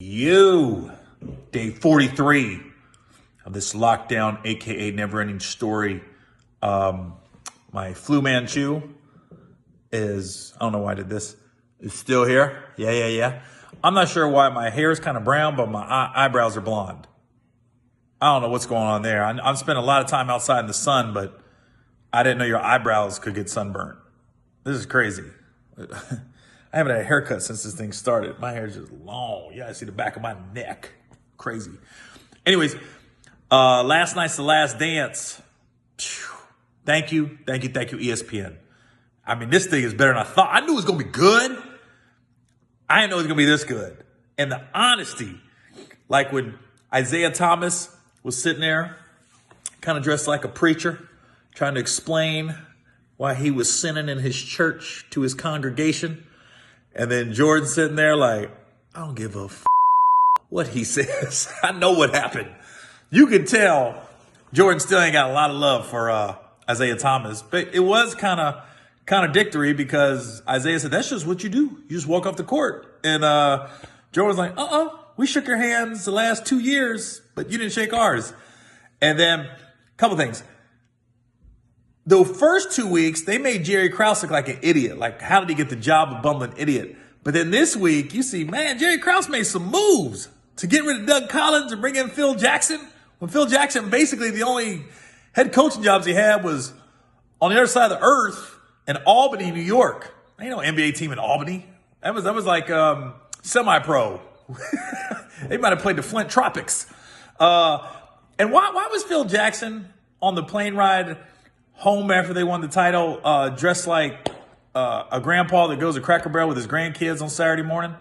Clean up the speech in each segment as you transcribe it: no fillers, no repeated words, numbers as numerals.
Day 43 of this lockdown, aka never-ending story. My flu Manchu is, I don't know why I did this, is still here. Yeah. I'm not sure why my hair is kind of brown, but my eyebrows are blonde. I don't know what's going on there. I'm spending a lot of time outside in the sun, but I didn't know your eyebrows could get sunburned. This is crazy. I haven't had a haircut since this thing started. My hair is just long. Yeah, I see the back of my neck. Crazy. Anyways, last night's The Last Dance. Thank you, ESPN. I mean, this thing is better than I thought. I knew it was going to be good. I didn't know it was going to be this good. And the honesty, like when Isaiah Thomas was sitting there, kind of dressed like a preacher, trying to explain why he was sinning in his church to his congregation. And then Jordan sitting there like, I don't give a what he says. I know what happened. You can tell Jordan still ain't got a lot of love for Isaiah Thomas. But it was kind of contradictory because Isaiah said, that's just what you do. You just walk off the court. And Jordan was like, we shook your hands the last 2 years, but you didn't shake ours. And then a couple things. The first 2 weeks, they made Jerry Krause look like an idiot. Like, how did he get the job of bumbling idiot? But then this week, you see, man, Jerry Krause made some moves to get rid of Doug Collins and bring in Phil Jackson. When Phil Jackson, basically the only head coaching jobs he had was on the other side of the earth in Albany, New York. Ain't no NBA team in Albany. That was like semi-pro. They might have played the Flint Tropics. And why was Phil Jackson on the plane ride home after they won the title, dressed like a grandpa that goes to Cracker Barrel with his grandkids on Saturday morning?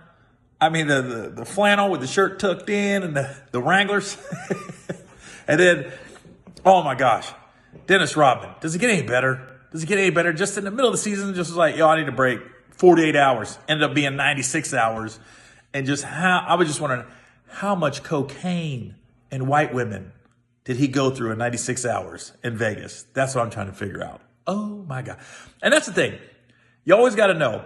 I mean, the flannel with the shirt tucked in and the Wranglers. And then, oh my gosh, Dennis Rodman. Does it get any better? Just in the middle of the season, just was like, yo, I need a break. 48 hours. Ended up being 96 hours. And I was just wondering, how much cocaine and white women did he go through in 96 hours in Vegas? That's what I'm trying to figure out. Oh my God. And that's the thing. You always got to know,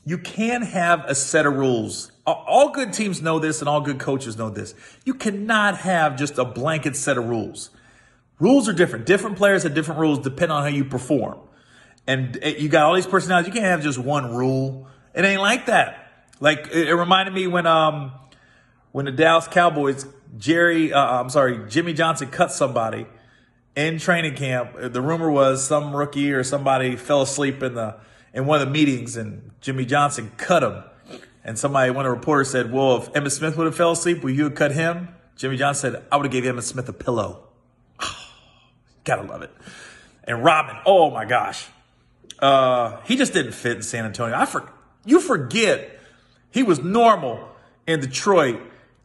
you can have a set of rules. All good teams know this and all good coaches know this. You cannot have just a blanket set of rules. Rules are different. Different players have different rules depending on how you perform. And you got all these personalities. You can't have just one rule. It ain't like that. Like it reminded me when the Dallas Cowboys, Jimmy Johnson cut somebody in training camp. The rumor was some rookie or somebody fell asleep in one of the meetings and Jimmy Johnson cut him. And one of the reporters said, well, if Emmitt Smith would have fell asleep, would you have cut him? Jimmy Johnson said, I would have gave Emmitt Smith a pillow. Gotta love it. And Rodman, oh my gosh. He just didn't fit in San Antonio. You forget he was normal in Detroit.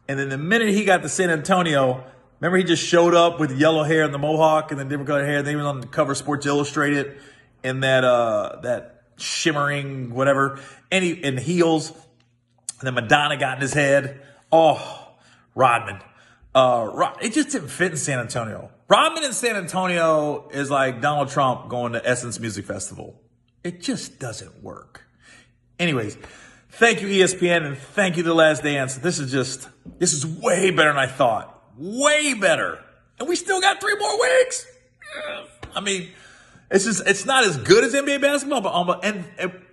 And then the minute he got to San Antonio, remember he just showed up with yellow hair and the mohawk and the different colored hair. Then he was on the cover of Sports Illustrated in that shimmering whatever, and heels. And then Madonna got in his head. Oh, Rodman. It just didn't fit in San Antonio. Rodman in San Antonio is like Donald Trump going to Essence Music Festival. It just doesn't work. Anyways, thank you, ESPN, and thank you, The Last Dance. This is way better than I thought. Way better. And we still got 3 more weeks. I mean, it's not as good as NBA basketball, but and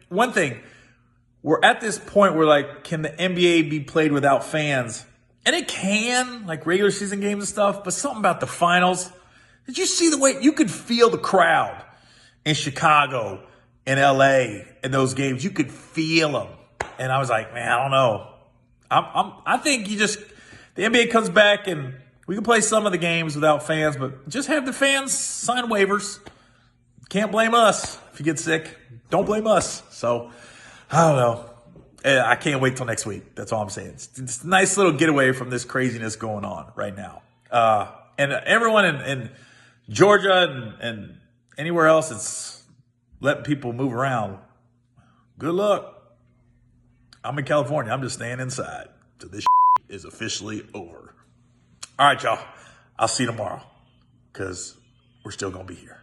one thing, we're at this point where like, can the NBA be played without fans? And it can, like regular season games and stuff, but something about the finals. Did you see the way you could feel the crowd in Chicago, in LA, in those games? You could feel them. And I was like, man, I don't know. I think the NBA comes back and we can play some of the games without fans, but just have the fans sign waivers. Can't blame us if you get sick. Don't blame us. So, I don't know. I can't wait till next week. That's all I'm saying. It's a nice little getaway from this craziness going on right now. And everyone in Georgia and anywhere else that's letting people move around, good luck. I'm in California. I'm just staying inside till this is officially over. All right, y'all. I'll see you tomorrow because we're still going to be here.